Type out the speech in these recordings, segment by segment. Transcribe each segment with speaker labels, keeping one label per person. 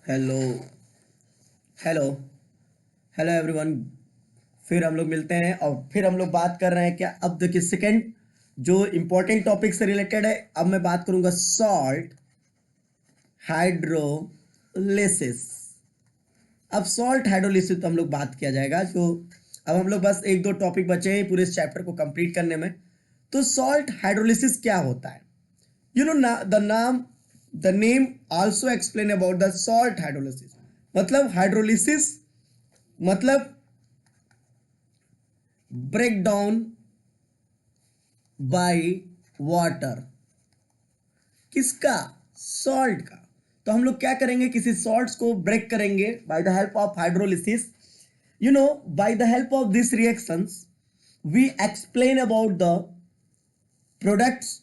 Speaker 1: Hello hello hello everyone. फिर हम लोग मिलते हैं और फिर हम लोग बात कर रहे हैं क्या। अब देखिए सेकंड जो इंपॉर्टेंट टॉपिक से रिलेटेड है, अब मैं बात करूंगा सॉल्ट हाइड्रोलिसिस। अब सॉल्ट हाइड्रोलिसिस तो हम लोग बात किया जाएगा। जो अब हम लोग बस एक दो टॉपिक बचे हैं पूरे इस चैप्टर को कंप्लीट करने में। तो सॉल्ट हाइड्रोलिसिस क्या होता है? यू नो ना the name also explain about the salt hydrolysis. मतलब हाइड्रोलिसिस मतलब ब्रेक डाउन बाय वाटर। किसका? सॉल्ट का। तो हम लोग क्या करेंगे, किसी सॉल्ट्स को ब्रेक करेंगे by the help of hydrolysis. You know, by the help of this reactions we explain about the products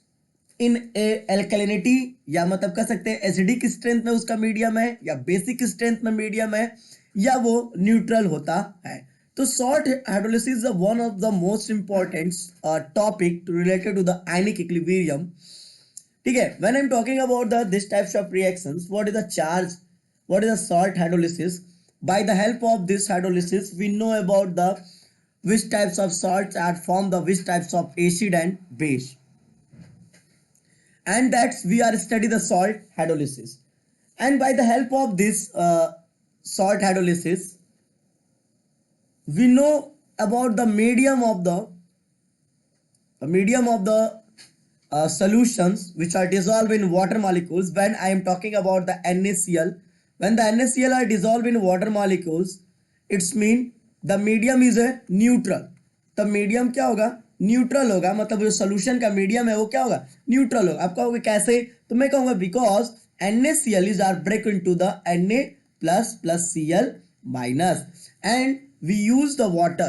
Speaker 1: in a alkalinity, या मतलब कह सकते हैं एसिडिक स्ट्रेंथ में उसका मीडियम है, या बेसिक स्ट्रेंथ में मीडियम है, या वो न्यूट्रल होता है। तो salt hydrolysis is one of the most important topic related to the ionic equilibrium. ठीक है, when I am talking about the this types of reactions, what is the charge, what is the salt hydrolysis? By the help of this hydrolysis we know about the which types of salts are formed, the which types of acid and base, and that's we are study the salt hydrolysis. And by the help of this salt hydrolysis we know about the medium of the solutions which are dissolved in water molecules. When I am talking about the NaCl, when the NaCl are dissolved in water molecules, it's mean the medium is a neutral. the medium क्या होगा? Neutral होगा। मतलब जो solution का medium है वो क्या होगा? न्यूट्रल होगा। आप कहोगे कैसे? तो मैं कहूंगा because NaCl is are break into the Na plus Cl minus, and we use the water.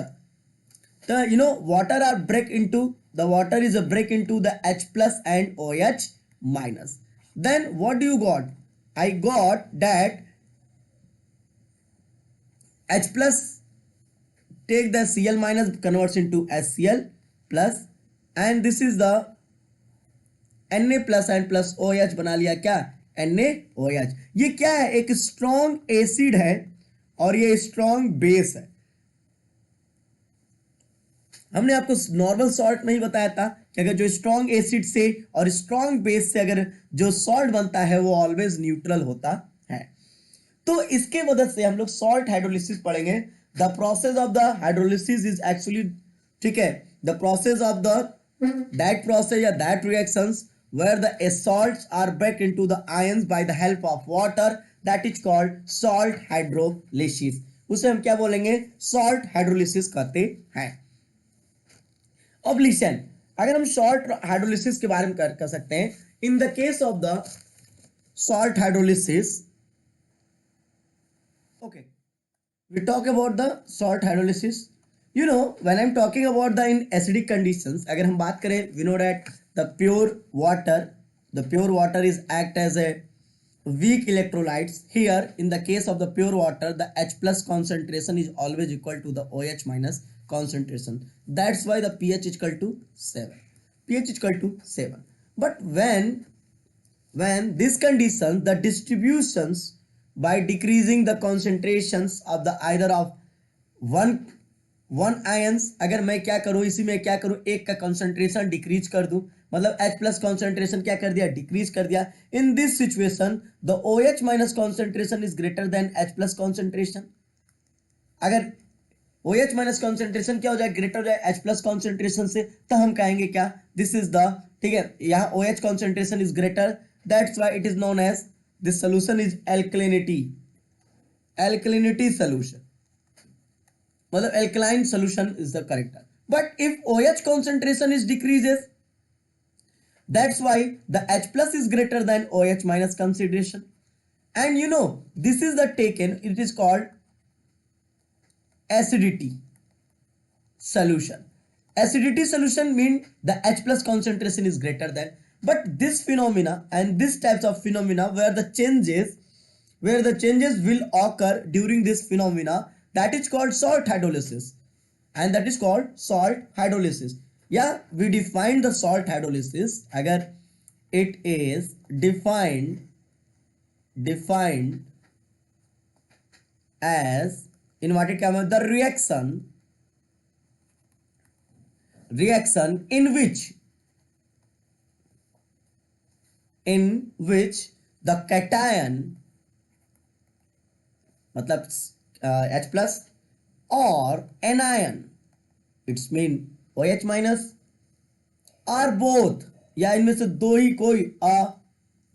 Speaker 1: Water are break into the water is a break into the H plus and OH minus. Then what do you got? I got that H plus take the Cl minus converts into HCl plus, and this is the Na plus and plus OH बना लिया क्या? NaOH। ये क्या है? एक strong acid है और ये स्ट्रॉन्ग बेस है। हमने आपको नॉर्मल सॉल्ट में ही बताया था कि अगर जो स्ट्रॉन्ग एसिड से और स्ट्रॉन्ग बेस से अगर जो सॉल्ट बनता है वो ऑलवेज न्यूट्रल होता है। तो इसके वजह से हम लोग सॉल्ट हाइड्रोलिसिस पढ़ेंगे। The process of the hydrolysis is actually, ठीक है, the process of the that process या that reactions where the salts are break into the ions by the help of water, that is called salt hydrolysis। उसे हम क्या बोलेंगे? Salt hydrolysis कहते हैं। अब लिसन, अगर हम सॉल्ट हाइड्रोलिसिस के बारे में कर सकते हैं। In the case of the salt hydrolysis, okay, we talk about the salt hydrolysis. When I'm talking about the in acidic conditions, अगर हम बात करें, we know that the pure water is act as a weak electrolytes. Here in the case of the pure water, the H plus concentration is always equal to the OH minus concentration. That's why the pH is equal to 7. pH is equal to 7. But when this condition, the distributions by decreasing the concentrations of the either of one ions, अगर मैं क्या करूं, इसी में क्या करूं, एक का कंसंट्रेशन डिक्रीज कर दूं, मतलब H प्लस कॉन्सेंट्रेशन क्या कर दिया? डिक्रीज कर दिया। In this situation the OH minus concentration is greater then H plus concentration. अगर OH माइनस कॉन्सेंट्रेशन क्या हो जाए? ग्रेटर हो जाए H प्लस कॉन्सेंट्रेशन से, तो हम कहेंगे क्या? दिस इज द, ठीक है, यहाँ OH concentration is greater, that's why it is known as this solution is alkalinity solution, मतलब alkaline solution is the correct. But if OH concentration is decreases, that's why the H plus is greater than OH minus concentration. And this is the taken, it is called acidity solution. Acidity solution means the H plus concentration is greater than. But this phenomena and this types of phenomena where the changes will occur during this phenomena, that is called salt hydrolysis, and that is called salt hydrolysis. Yeah, we define the salt hydrolysis. Agar it is defined as inverted comma the reaction in which the cation मतलब H plus or anion it's mean OH minus are both या इनमें से दो ही कोई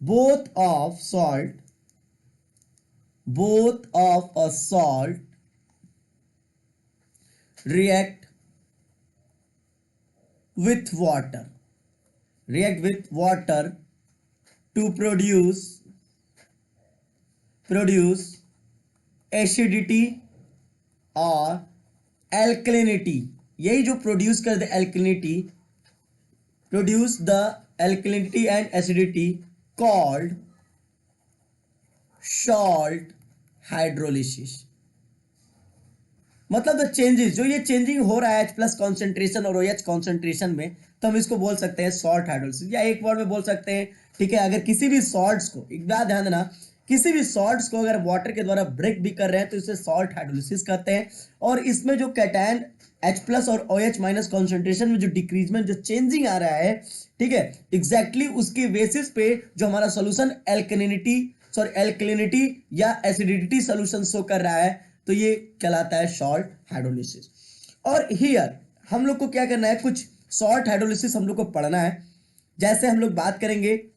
Speaker 1: both of a salt react with water to produce acidity और alkalinity. यही जो produce कर दे alkalinity, produce the alkalinity and acidity called salt hydrolysis. मतलब द चेंजेस जो ये चेंजिंग हो रहा है H प्लस कॉन्सेंट्रेशन और OH कॉन्सेंट्रेशन में, तो हम इसको बोल सकते हैं सॉल्ट हाइड्रोलिसिस, या एक वर्ड में बोल सकते हैं, ठीक है, अगर किसी भी सॉल्ट्स को, एक बात ध्यान देना, किसी भी सॉल्ट्स को अगर वाटर के द्वारा ब्रेक भी कर रहे हैं तो इसे सॉल्ट हाइड्रोलिसिस कहते हैं। और इसमें जो कैटायन H प्लस और OH माइनस कॉन्सेंट्रेशन में जो डिक्रीजमेंट, जो चेंजिंग आ रहा है, ठीक है, एग्जैक्टली उसके बेसिस पे जो हमारा सोल्यूशन एल्कलिनिटी या एसिडिटी सोल्यूशन शो कर रहा है, तो ये कहलाता है सॉल्ट हाइड्रोलिसिस। और हियर हम लोग को क्या करना है, कुछ सॉल्ट हाइड्रोलिसिस हम लोग को पढ़ना है। जैसे हम लोग बात करेंगे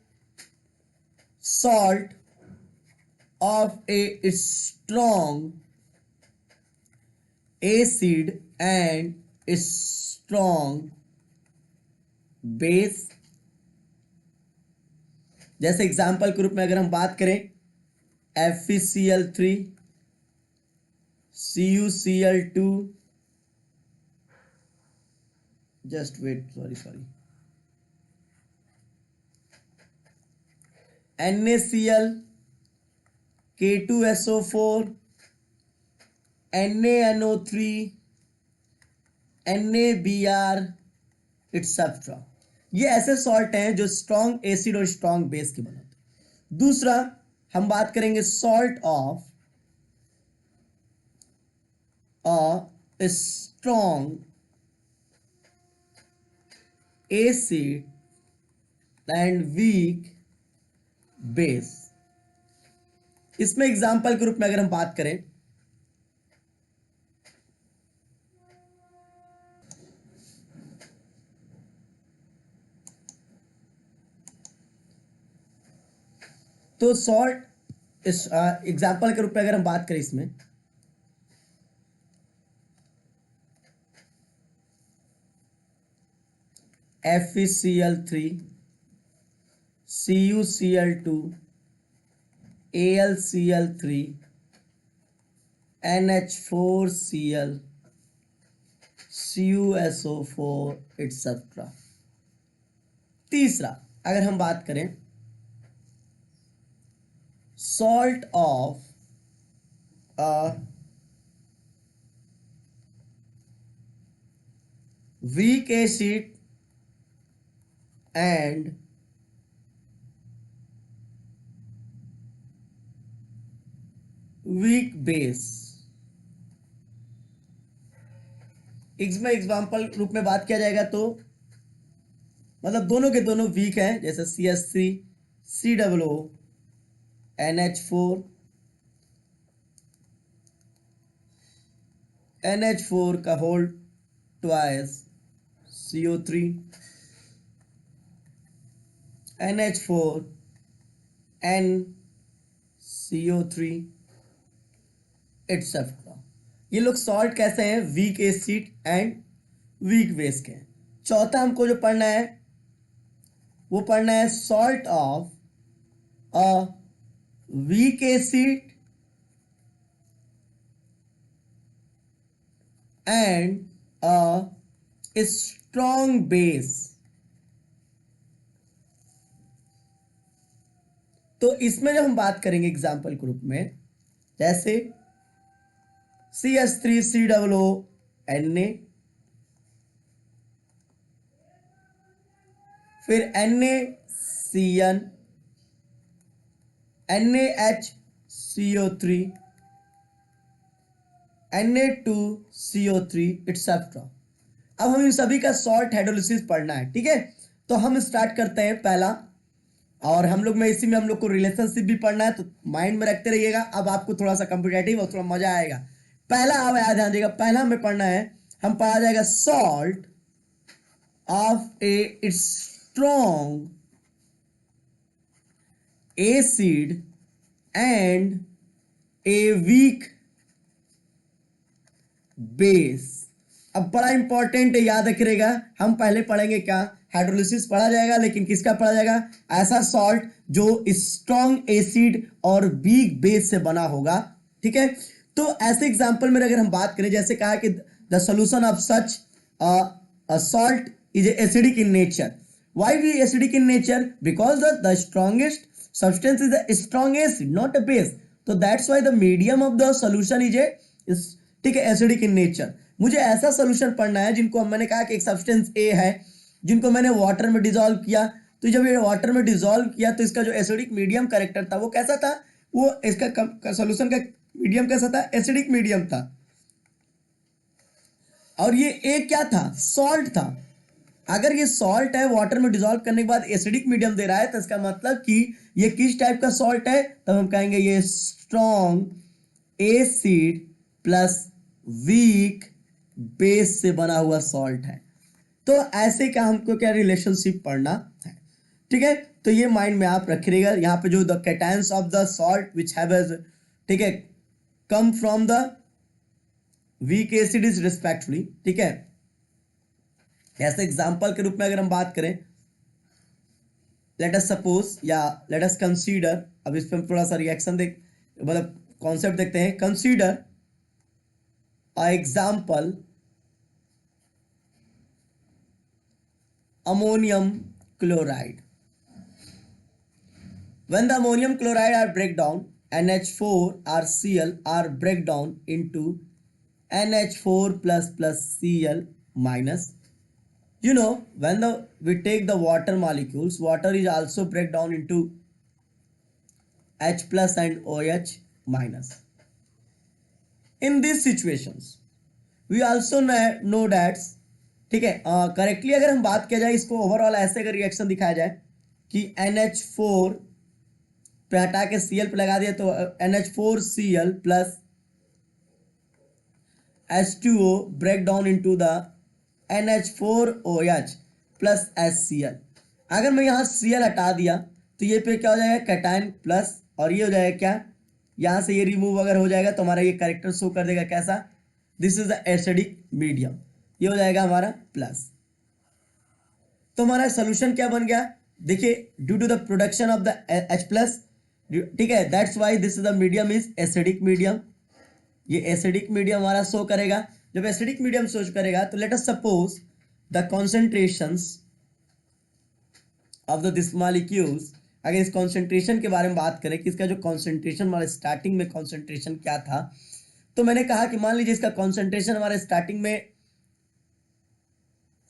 Speaker 1: salt of a strong acid and strong base. जैसे एग्जांपल के रूप में अगर हम बात करें FeCl3, CuCl2, just wait, sorry, NaCl, K2SO4, NaNO3, NaBr, etc. ये ऐसे सॉल्ट हैं जो स्ट्रॉन्ग एसिड और स्ट्रॉन्ग बेस के बनाते हैं। दूसरा हम बात करेंगे salt of a strong acid and weak base। इसमें एग्जांपल के रूप में अगर हम बात करें तो सॉल्ट इस एग्जांपल के रूप में अगर हम बात करें इसमें FeCl3, CuCl2, AlCl3, NH4Cl, CuSO4, etc. तीसरा अगर हम बात करें salt of a weak acid and weak base। इसमें एग्जाम्पल रूप में बात किया जाएगा तो मतलब दोनों के दोनों वीक हैं, जैसे CH3, COO, NH4, NH4 का whole twice CO3, NH4 NCO3, etcetera. ये लोग सॉल्ट कैसे हैं, weak acid and weak base के हैं। चौथा हमको जो पढ़ना है वो पढ़ना है salt of a weak acid and a strong base. तो इसमें जब हम बात करेंगे एग्जाम्पल के रूप में, जैसे CH3COO Na, फिर NaCN, NaHCO3, Na2CO3 एक्सेट्रा। अब हम इन सभी का सॉल्ट हाइड्रोलिसिस पढ़ना है, ठीक है। तो हम स्टार्ट करते हैं पहला, और हम लोग में इसी में हम लोग को रिलेशनशिप भी पढ़ना है, तो माइंड में रखते रहिएगा। अब आपको थोड़ा सा कंपिटेटिव और थोड़ा मजा आएगा। पहला अब याद ध्यान दीजिएगा, पहला हमें पढ़ना है, हम पढ़ा जाएगा salt of a strong acid and a weak base. अब बड़ा इंपॉर्टेंट है, याद रखिएगा। हम पहले पढ़ेंगे क्या, हाइड्रोलिसिस पढ़ा जाएगा, लेकिन किसका पढ़ा जाएगा, ऐसा सॉल्ट जो स्ट्रॉन्ग एसिड और वीक बेस से बना होगा, ठीक है। तो ऐसे एग्जांपल में अगर हम बात करें, जैसे कहा कि the solution of such salt is acidic in nature. Why we acidic in nature, because the strongest substance is the strong acid not a base, तो that's why the medium of the solution is a, ठीक है, acidic in nature. मुझे ऐसा solution पढ़ना है जिनको मैंने कहा कि एक सब्सटेंस ए है, जिनको मैंने वाटर में डिसॉल्व किया, तो जब ये वाटर में डिसॉल्व किया तो इसका जो एसिडिक मीडियम कैरेक्टर था वो कैसा था, वो इसका सॉल्यूशन का मीडियम कैसा था, एसिडिक मीडियम था। और ये ए क्या था, सॉल्ट था। अगर ये सॉल्ट है, वाटर में डिसॉल्व करने के बाद एसिडिक मीडियम दे रहा है, तो इसका मतलब कि ये किस टाइप का सॉल्ट है, तब हम कहेंगे ये strong acid plus weak base से बना हुआ सॉल्ट है। तो ऐसे का हमको क्या रिलेशनशिप पढ़ना है, ठीक है। तो ये माइंड में आप रखिएगा। यहाँ पे जो the cations of the salt which have, ठीक है, come from the weak acid is respectfully, ठीक है। ऐसे एग्जांपल के रूप में अगर हम बात करें, लेट अस सपोज या लेट अस कंसीडर, अब इस पे हम थोड़ा सा रिएक्शन देख, मतलब कॉन्सेप्ट देखते हैं। Consider a example ammonium chloride. When the ammonium chloride are break down, NH4 or Cl are break down into NH4 plus Cl minus. You know, when we take the water molecules, water is also break down into H plus and OH minus. In these situations, we also know that, ठीक है, correctly अगर हम बात किया जाए इसको overall ऐसे अगर रिएक्शन दिखाया जाए कि NH4 पे हटा के Cl पे लगा दिया, तो NH4Cl plus H2O break down into the NH4OH plus HCl। अगर मैं यहाँ Cl हटा दिया तो ये पे क्या हो जाएगा, कैटायन प्लस, और ये हो जाएगा क्या, यहाँ से ये रिमूव अगर हो जाएगा तो हमारा ये कैरेक्टर शो कर देगा कैसा, this is the acidic medium, ये हो जाएगा हमारा प्लस। तो हमारा सोल्यूशन क्या बन गया, देखिए, due to the production of the H plus, ठीक है, that's why this is the medium is acidic medium. ये एसिडिक मीडियम हमारा शो करेगा। जब एसिडिक मीडियम शो करेगा तो let us suppose the concentrations of the this molecules. अगर इस कॉन्सेंट्रेशन के बारे में बात करें कि इसका जो कॉन्सेंट्रेशन हमारे स्टार्टिंग में कॉन्सेंट्रेशन क्या था, तो मैंने कहा कि मान लीजिए इसका कॉन्सेंट्रेशन हमारे स्टार्टिंग में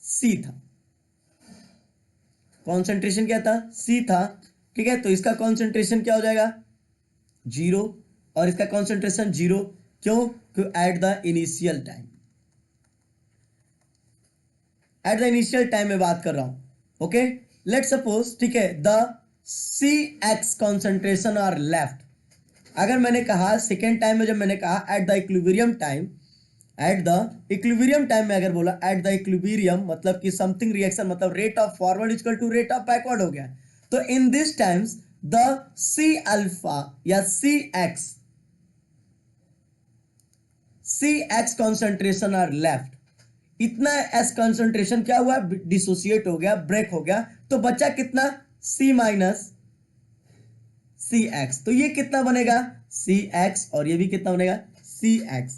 Speaker 1: C था, कॉन्सेंट्रेशन क्या था, C था, ठीक है। तो इसका कॉन्सेंट्रेशन क्या हो जाएगा, 0, और इसका कॉन्सेंट्रेशन 0, क्यों, at the initial time, at the initial time में बात कर रहा हूं, ओके। लेट सपोज, ठीक है, the CX concentration are left. अगर मैंने कहा सेकेंड टाइम में, जब मैंने कहा at the equilibrium time, at the equilibrium time में अगर बोला एट द इक्विलिब्रियम, मतलब कि समथिंग रिएक्शन, मतलब rate of forward equal to rate of backward हो गया। तो in this times the C alpha या C X concentration are left. इतना एस कॉन्सेंट्रेशन क्या हुआ, डिसोसिएट हो गया, ब्रेक हो गया, तो बचा कितना, C माइनस सी एक्स। तो ये कितना बनेगा, CX, और ये भी कितना बनेगा, CX।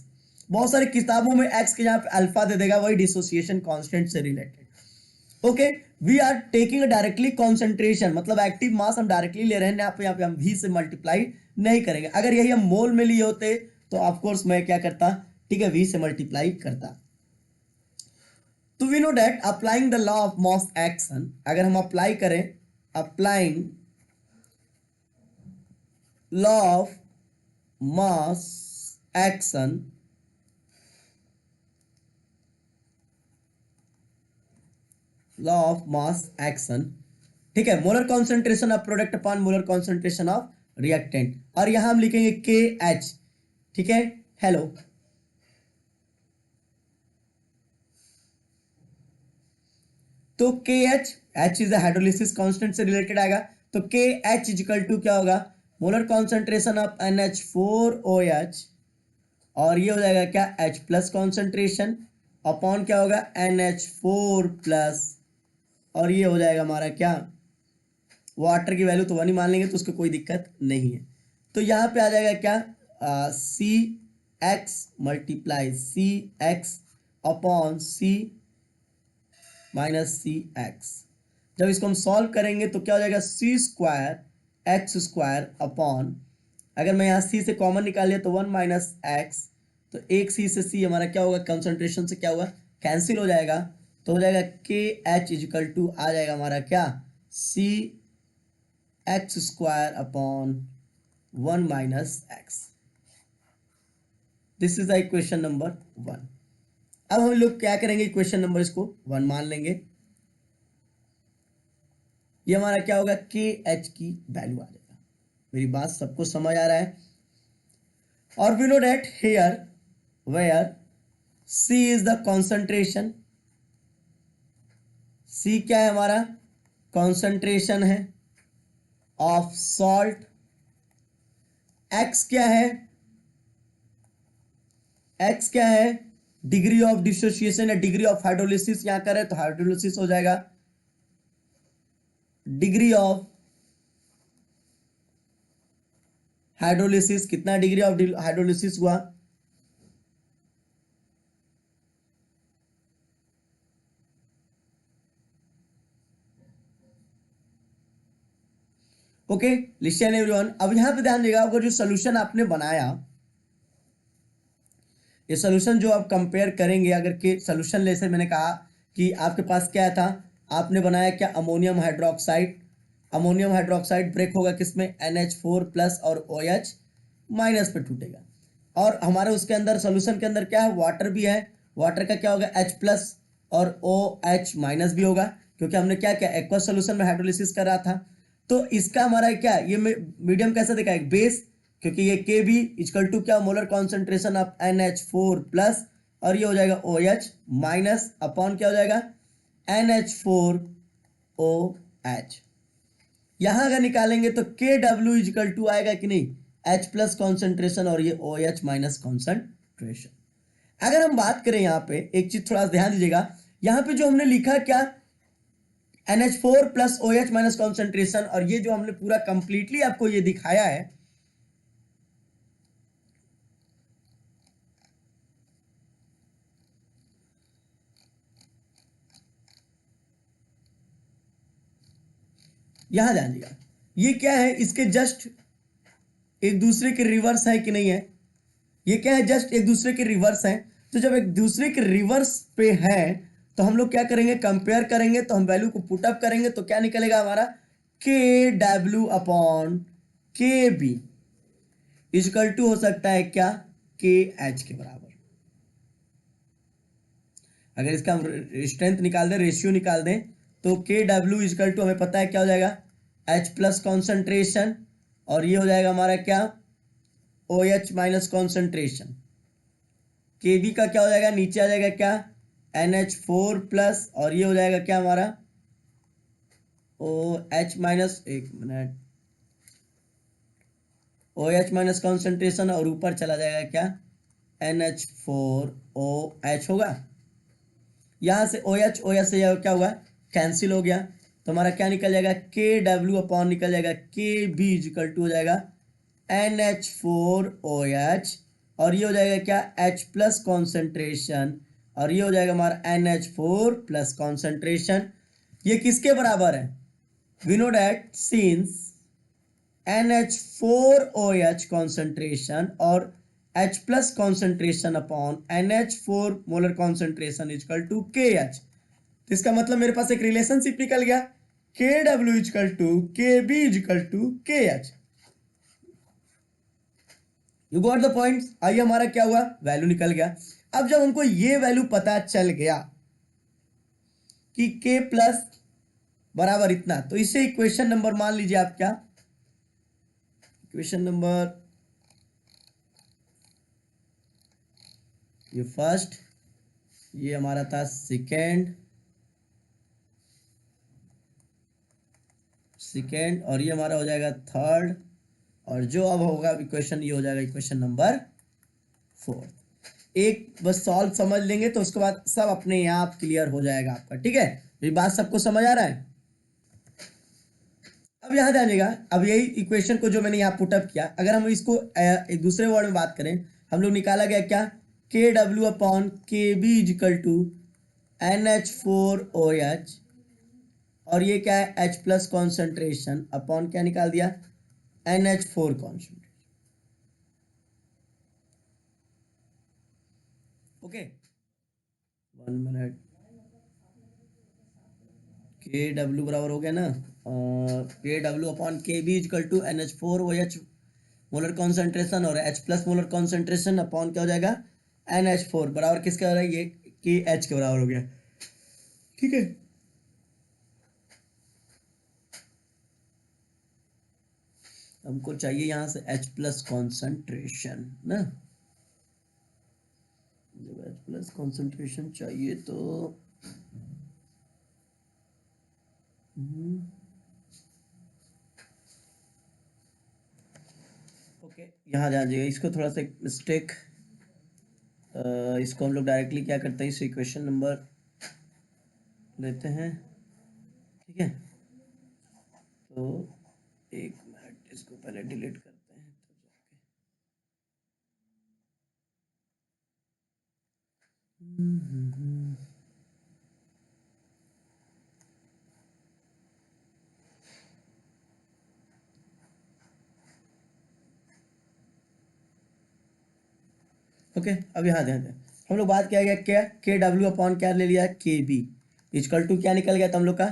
Speaker 1: बहुत सारी किताबों में एक्स के यहाँ पे अल्फा दे देगा, वही डिसोसिएशन कांस्टेंट से related, okay. We are taking directly concentration, मतलब एक्टिव मास हम डायरेक्टली ले रहे हैं, यहाँ पे हम V से मल्टीप्लाई नहीं करेंगे। अगर यही हम मोल में लिए होते तो ऑफकोर्स मैं क्या करता, ठीक है, V से मल्टीप्लाई करता। तो we know that applying the law of mass action, अगर हम अप्लाई करें, applying law of mass action law of mass action, ठीक है, molar concentration of product upon molar concentration of reactant, और यहां हम लिखेंगे के एच, ठीक है। हेलो, तो के एच इज हाइड्रोलिसिस कांस्टेंट से रिलेटेड आएगा, तो के एच इजिकल टू क्या होगा, मोलर कॉन्सेंट्रेशन ऑफ NH4OH, और ये हो जाएगा क्या, H प्लस कॉन्सेंट्रेशन अपॉन क्या होगा, NH4 प्लस, और ये हो जाएगा हमारा क्या, वाटर की वैल्यू तो 1 ही मान लेंगे तो उसको कोई दिक्कत नहीं है। तो यहाँ पे आ जाएगा क्या, C x multiply C x upon सी माइनस सी एक्स। जब इसको हम सॉल्व करेंगे तो क्या हो जाएगा, सी स्क्वायर एक्स स्क्वायर अपॉन, अगर मैं यहाँ सी से कॉमन निकाल लिया तो 1 माइनस एक्स, तो एक सी से सी हमारा क्या होगा, कंसंट्रेशन से क्या होगा, कैंसिल हो जाएगा, तो हो जाएगा के एच इजिकल टू आ जाएगा हमारा क्या, C X square upon 1 minus X. This is the equation number 1। अब हम लोग क्या करेंगे, इक्वेशन नंबर इसको 1 मान लेंगे, ये हमारा क्या होगा, के एच की वैल्यू आ जाएगा। मेरी बात सबको समझ आ रहा है? और we know that here where C is the concentration, C क्या है हमारा, कॉन्सेंट्रेशन है ऑफ सॉल्ट, एक्स क्या है, एक्स क्या है, डिग्री ऑफ डिसोसिएशन या डिग्री ऑफ हाइड्रोलिसिस, यहां करें तो हाइड्रोलिसिस हो जाएगा, डिग्री ऑफ हाइड्रोलिसिस, कितना डिग्री ऑफ हाइड्रोलिसिस हुआ, ओके लिसन एवरीवन। अब यहां पे ध्यान देगा, अगर जो सोल्यूशन आपने बनाया, ये सोल्यूशन जो आप कंपेयर करेंगे, अगर के सोल्यूशन जैसे मैंने कहा कि आपके पास क्या था, आपने बनाया क्या, ammonium hydroxide, ammonium hydroxide break होगा किसमें, NH4 प्लस और OH माइनस पे टूटेगा, और हमारे उसके अंदर सोल्यूशन के अंदर क्या है, वाटर भी है, वाटर का क्या होगा, H प्लस और OH माइनस भी होगा, क्योंकि हमने क्या किया, एक्वा सोल्यूशन में हाइड्रोलिसिस कर रहा था। तो इसका हमारा क्या, ये मीडियम कैसा देखा है, बेस, क्योंकि ये के बी इक्वल टू क्या, molar concentration of NH4 plus, और ये हो जाएगा OH माइनस अपॉन क्या हो जाएगा, NH4OH। यहां अगर निकालेंगे तो के डब्ल्यू इजिकल टू आएगा कि नहीं, H प्लस कॉन्सेंट्रेशन और ये OH माइनस कॉन्सेंट्रेशन। अगर हम बात करें यहाँ पे एक चीज थोड़ा ध्यान दीजिएगा, यहाँ पे जो हमने लिखा क्या, NH4 plus OH minus concentration, और ये जो हमने पूरा कंप्लीटली आपको ये दिखाया है, यहां ध्यान दीजिएगा, ये क्या है, इसके जस्ट एक दूसरे के रिवर्स है कि नहीं है, ये क्या है, जस्ट एक दूसरे के रिवर्स है। तो जब एक दूसरे के रिवर्स पे है तो हम लोग क्या करेंगे, कंपेयर करेंगे, तो हम वैल्यू को पुट अप करेंगे तो क्या निकलेगा हमारा, के W upon K B is equal to हो सकता है क्या, के एच के बराबर। अगर इसका हम स्ट्रेंथ निकाल दें, रेशियो निकाल दें, तो के डब्ल्यू इजकल टू हमें पता है क्या हो जाएगा, एच प्लस कॉन्सेंट्रेशन, और ये हो जाएगा हमारा क्या, ओ एच माइनस कॉन्सेंट्रेशन, के बी का क्या हो जाएगा, नीचे आ जाएगा क्या, NH4 प्लस, और ये हो जाएगा क्या हमारा, ओ एच माइनस, एक minute, O H minus concentration, और ऊपर चला जाएगा क्या, NH4OH होगा। यहां से OH से क्या हुआ, कैंसिल हो गया, तो हमारा क्या निकल जाएगा, के डब्ल्यू अपॉन निकल जाएगा के बी इक्वल टू हो जाएगा NH4OH, और ये हो जाएगा क्या, H प्लस कॉन्सेंट्रेशन, और ये हो जाएगा हमारा NH4 प्लस कॉन्सेंट्रेशन। ये किसके बराबर है, we know that since NH4OH concentration और H plus concentration upon NH4 molar concentration equal to KH, तो इसका मतलब मेरे पास एक रिलेशनशिप निकल गया, KW equal to KB equal to KH। You got the point. आइए हमारा क्या हुआ, वैल्यू निकल गया। अब जब हमको ये वैल्यू पता चल गया कि K प्लस बराबर इतना, तो इसे इक्वेशन नंबर मान लीजिए आप क्या, इक्वेशन नंबर ये फर्स्ट, ये हमारा था सेकेंड और ये हमारा हो जाएगा थर्ड, और जो अब होगा इक्वेशन ये हो जाएगा इक्वेशन नंबर 4। एक बस सॉल्व समझ लेंगे तो उसके बाद सब अपने आप क्लियर हो जाएगा आपका। ठीक है, ये बात सबको समझ आ रहा है। अब यहाँ जानिएगा, अब यही इक्वेशन को जो मैंने यहाँ पुटअप किया, अगर हम इसको एक दूसरे वर्ड में बात करें, हम लोग निकाला गया क्या, के W upon K B equal to NH4OH, और ये क्या है H प्लस कॉन्सेंट्रेशन अपॉन क्या निकाल दिया, NH4 concentration. Okay, 1 minute, K W बराबर हो गया ना, K W upon K B equal to NH4OH molar concentration, और H plus molar concentration upon क्या हो जाएगा, NH4 बराबर किसके बराबर, ये के H के बराबर हो गया। ठीक है, हमको चाहिए यहां से H प्लस कॉन्सेंट्रेशन ना, जब H प्लस कॉन्सेंट्रेशन चाहिए तो ओके, यहाँ जा जाइए, इसको थोड़ा सा मिस्टेक, इसको हम लोग डायरेक्टली क्या करते हैं, इस इक्वेशन नंबर लेते हैं। ठीक है, तो एक मिनट, इसको पहले डिलीट करते हैं तो जाके ओके। अब यहाँ ध्यान दें, हम लोग बात किया गया क्या, के डब्ल्यू अपॉन क्या ले लिया, के बी इजकल टू क्या निकल गया था हम लोग का,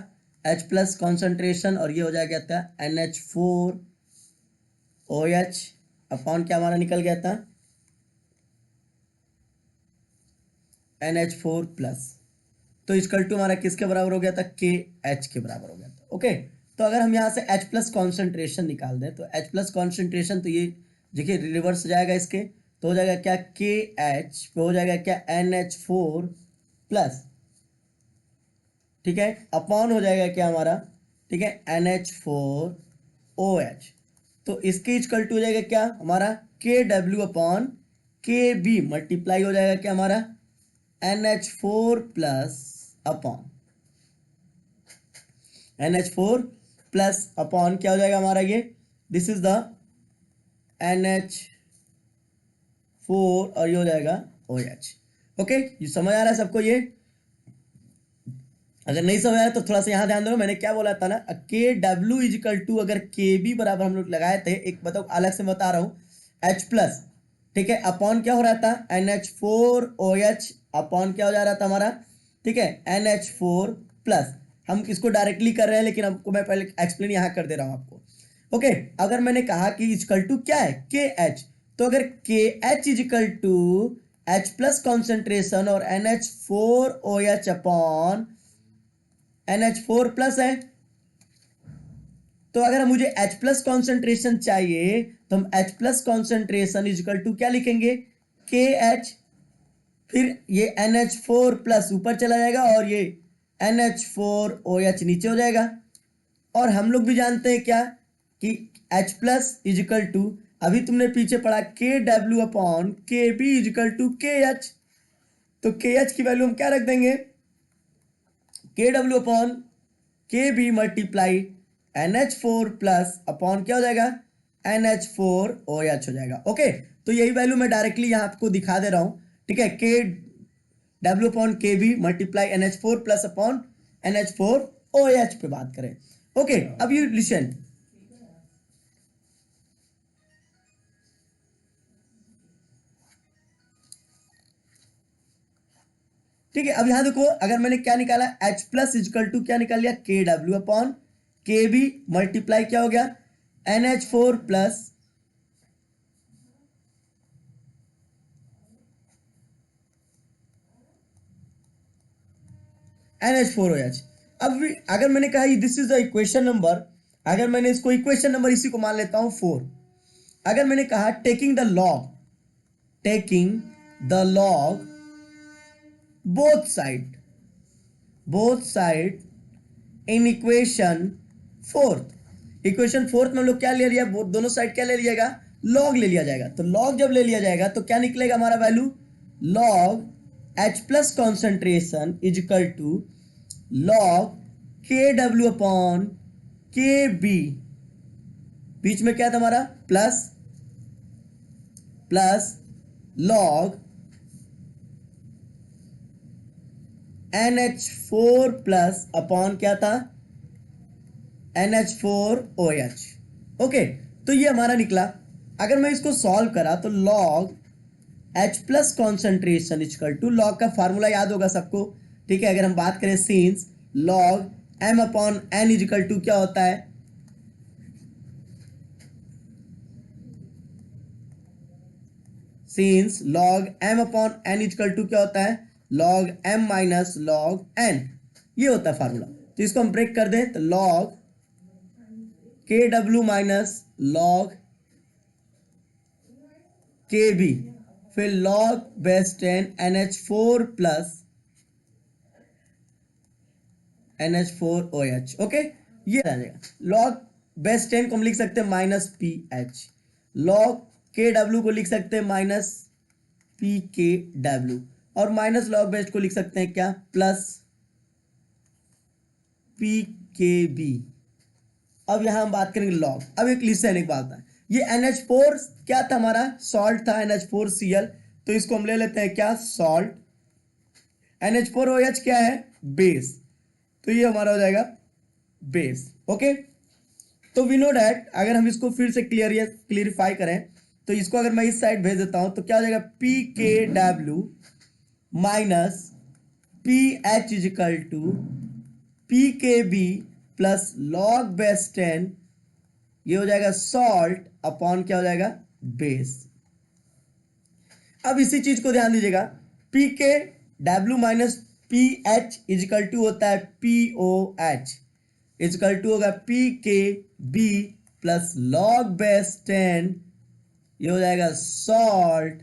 Speaker 1: H प्लस कॉन्सेंट्रेशन, और ये हो जाएगा था NH4OH अपॉन क्या हमारा निकल गया था, NH4 प्लस, तो इजकल टू हमारा किसके बराबर हो गया था, के एच के बराबर हो गया था। ओके, तो अगर हम यहाँ से H प्लस कॉन्सेंट्रेशन निकाल दें, तो H प्लस कॉन्सेंट्रेशन, तो ये देखिए रिवर्स हो जाएगा इसके, तो हो जाएगा क्या, के एच पे हो जाएगा क्या, NH4 प्लस, ठीक है, अपॉन हो जाएगा क्या हमारा, ठीक है, NH4OH, तो इसके इजकल टू हो जाएगा क्या हमारा, के W upon K B multiply हो जाएगा क्या हमारा, NH4 plus upon NH4 plus upon क्या हो जाएगा हमारा, ये दिस इज द NH4 और ये हो जाएगा OH। ओके, ये समझ आ रहा है सबको ये, अगर नहीं समझ आया तो थोड़ा सा यहाँ ध्यान दो, मैंने क्या बोला था ना, के डब्ल्यू इजिकल टू अगर के बी बराबर हम लोग लगाए थे, एक बताओ अलग से बता रहा हूँ, H प्लस, ठीक है, अपॉन क्या हो रहा था, NH4OH अपॉन क्या हो जा रहा था हमारा, ठीक है, NH4 प्लस, हम इसको डायरेक्टली कर रहे हैं लेकिन हमको मैं पहले एक्सप्लेन यहाँ कर दे रहा हूँ आपको। ओके, अगर मैंने कहा कि इजिकल टू क्या है, के एच, तो अगर K H is equal to H plus concentration और NH4OH अपॉन NH4 प्लस है, तो अगर मुझे H प्लस कॉन्सेंट्रेशन चाहिए तो हम H plus concentration equal to क्या लिखेंगे, के एच, फिर ये NH4 प्लस ऊपर चला जाएगा और ये NH4OH नीचे हो जाएगा। और हम लोग भी जानते हैं क्या कि H प्लस इजिकल टू, अभी तुमने पीछे पढ़ा, के W upon K B equal to के एच, तो के एच की वैल्यू हम क्या रख देंगे, K W upon K B multiply NH4 plus upon क्या हो जाएगा, NH4OH हो जाएगा। ओके, तो यही वैल्यू मैं डायरेक्टली यहाँ आपको दिखा दे रहा हूँ। ठीक है, K W upon K B multiply NH4 plus upon NH4OH पे बात करें। ओके, अब यू लिसन, ठीक है, अब यहां देखो, अगर मैंने क्या निकाला, H प्लस इजकल टू क्या निकाल लिया, के W upon K B multiply क्या हो गया, NH4 प्लस NH4OH। अब अगर मैंने कहा this is the equation number, अगर मैंने इसको इक्वेशन नंबर इसी को मान लेता हूं 4। अगर मैंने कहा taking the log both side in equation fourth में हम लोग क्या ले लिया, दोनों साइड क्या ले लिएगा, लॉग ले लिया जाएगा। तो लॉग जब ले लिया जाएगा तो क्या निकलेगा हमारा value, log H plus concentration is equal to log KW upon KB, बीच में क्या था हमारा plus log NH4 plus upon क्या था, NH4OH। ओके, तो ये हमारा निकला। अगर मैं इसको सॉल्व करा तो log H plus concentration equal to, log का फार्मूला याद होगा सबको, ठीक है। अगर हम बात करें since log M upon N equal to क्या होता है, since log M upon N equal to क्या होता है, log M minus log N, ये होता है फार्मूला। तो इसको हम ब्रेक कर दें तो log KW minus log KB, फिर log base 10 NH4 plus NH4OH। Okay, ये आ जाएगा। लॉग बेस 10 को हम लिख सकते हैं माइनस PH, लॉग KW को लिख सकते हैं माइनस PKW, और माइनस लॉग बेस को लिख सकते हैं क्या, प्लस PKB। अब यहां हम बात करेंगे लॉग। अब एक लिसन, एक बात है, ये NH4 क्या था हमारा, सॉल्ट था NH4Cl, तो इसको हम ले लेते हैं क्या, सॉल्ट। NH4OH क्या है, बेस, तो ये हमारा हो जाएगा बेस। ओके, तो वी नो डैट, अगर हम इसको फिर से क्लियरिफाई करें तो इसको अगर मैं इस साइड भेज देता हूं तो क्या हो जाएगा, PKW minus PH is equal to PKB plus log base 10, ये हो जाएगा सॉल्ट अपॉन क्या हो जाएगा, बेस। अब इसी चीज को ध्यान दीजिएगा, PKW minus PH is equal to होता है POH, इजिकल टू होगा PKB प्लस लॉग बेस 10, ये हो जाएगा सॉल्ट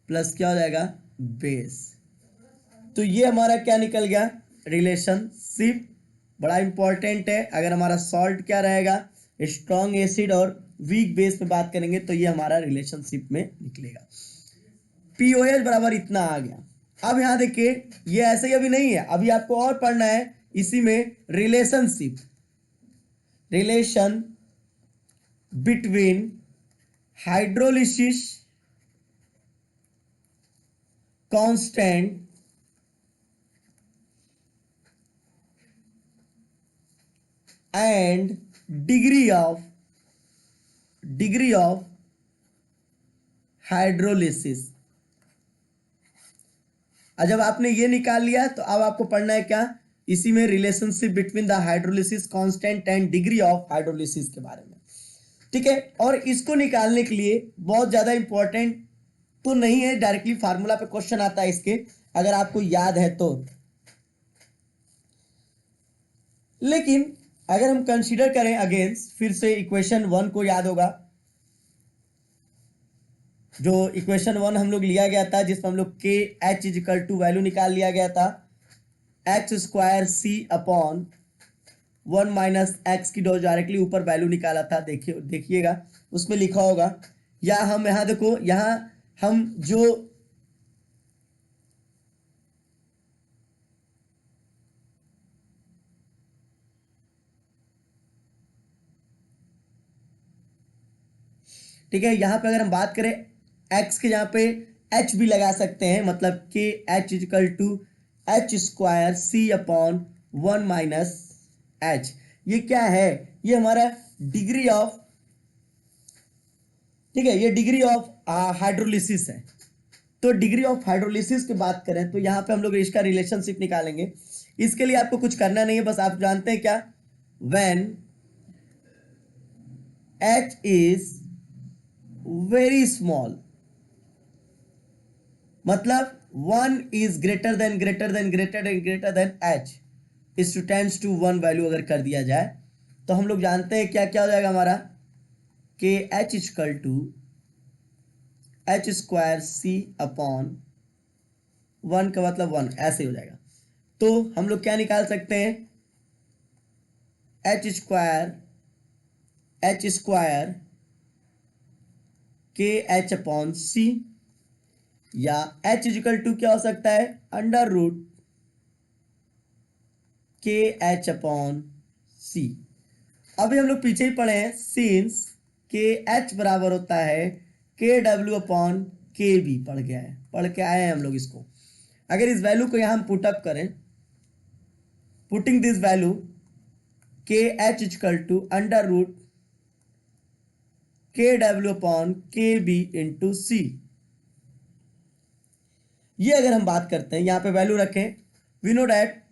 Speaker 1: प्लस क्या हो जाएगा, बेस। तो ये हमारा क्या निकल गया, रिलेशनशिप। बड़ा इंपॉर्टेंट है, अगर हमारा सॉल्ट क्या रहेगा, स्ट्रॉन्ग एसिड और वीक बेस पे बात करेंगे तो ये हमारा रिलेशनशिप में निकलेगा। POH बराबर इतना आ गया। अब यहां देखिए, ये ऐसे ही अभी नहीं है, अभी आपको और पढ़ना है इसी में, relation between hydrolysis constant and degree of hydrolysis. जब आपने ये निकाल लिया तो अब आपको पढ़ना है क्या, इसी में relationship between the hydrolysis constant and degree of hydrolysis के बारे में, ठीक है। और इसको निकालने के लिए बहुत ज्यादा इंपॉर्टेंट तो नहीं है, डायरेक्टली फार्मूला पे क्वेश्चन आता है इसके, अगर आपको याद है तो। लेकिन अगर हम कंसीडर करें अगेंस्ट, फिर से इक्वेशन 1 को याद होगा, जो इक्वेशन 1 हम लोग लिया गया था जिसमें हम लोग के एच इजिकल टू वैल्यू निकाल लिया गया था, x square C upon 1 minus x की डायरेक्टली ऊपर वैल्यू निकाला था, देखिएगा उसमें लिखा होगा, या हम यहां देखो, यहां हम जो ठीक है, यहां पे अगर हम बात करें एक्स के, यहाँ पे एच भी लगा सकते हैं, मतलब K H is equal to H square C upon 1 minus H. ये क्या है, ये हमारा डिग्री ऑफ, ठीक है, ये डिग्री ऑफ हाइड्रोलिसिस है। तो डिग्री ऑफ हाइड्रोलिसिस की बात करें तो यहां पे हम लोग इसका रिलेशनशिप निकालेंगे। इसके लिए आपको कुछ करना नहीं है, बस आप जानते हैं क्या, when H is very small, मतलब 1 is greater than H, is to tends to 1 value अगर कर दिया जाए तो हम लोग जानते हैं क्या क्या हो जाएगा हमारा, कि H equal to H square C upon 1 का मतलब 1 ऐसे हो जाएगा। तो हम लोग क्या निकाल सकते हैं, एच स्क्वायर के एच अपॉन सी, या एच इक्वल टू क्या हो सकता है, अंडर रूट के एच अपॉन सी। अभी हम लोग पीछे ही पढ़े हैं, सिंस के एच बराबर होता है K W upon K B, पढ़ के आए हैं हम लोग इसको। अगर इस वैल्यू को यहां हम पुटअप करें, putting this value K H equal to under root K W upon K B into C. ये अगर हम बात करते हैं, यहां पे वैल्यू रखें, वी नो डैट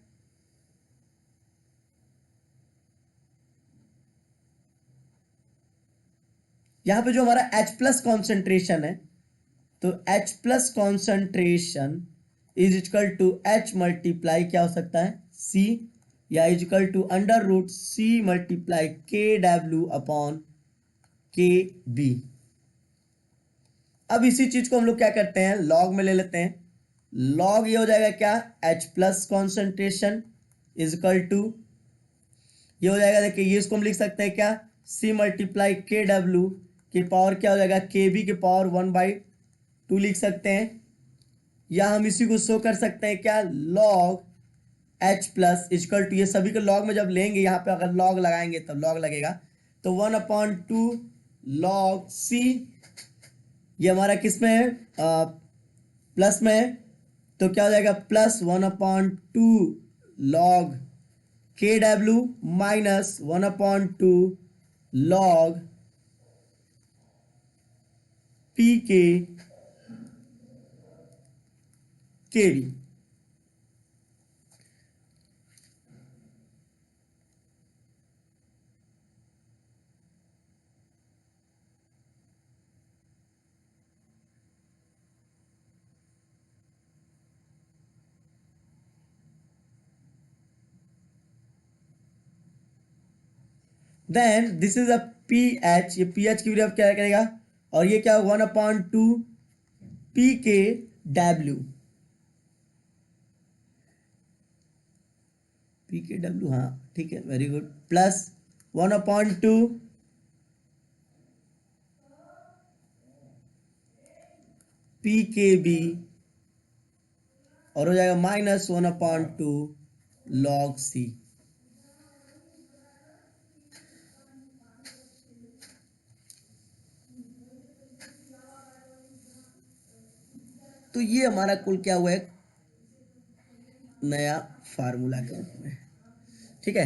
Speaker 1: यहां पे जो हमारा H प्लस कॉन्सेंट्रेशन है, तो H plus concentration is equal to H multiply क्या हो सकता है, C, या is equal to under root C multiply K W upon K B. अब इसी चीज को हम लोग क्या करते हैं, लॉग में ले लेते हैं। लॉग ये हो जाएगा क्या, H plus concentration is equal to, ये हो जाएगा, देखिए ये इसको हम लिख सकते हैं क्या, C मल्टीप्लाई के डब्ल्यू के पावर क्या हो जाएगा, के बी के पावर 1/2 लिख सकते हैं। या हम इसी को शो कर सकते हैं क्या, log H plus equal to, ये सभी को लॉग में जब लेंगे, यहाँ पे अगर लॉग लगाएंगे तब लॉग लगेगा, तो 1/2 लॉग C, ये हमारा किस में है, प्लस में है, तो क्या हो जाएगा, plus 1/2 log K W minus 1/2 log P K B. Then this is a P H, ये पी एच की वैल्यू क्या करेगा, और ये क्या, 1/2 पी के डब्ल्यू, पी के डब्ल्यू, हाँ ठीक है, very good, plus 1/2 P K B, और हो जाएगा माइनस 1/2 लॉग सी। तो ये हमारा कुल क्या हुआ है, नया फार्मूला के रूप में, ठीक है।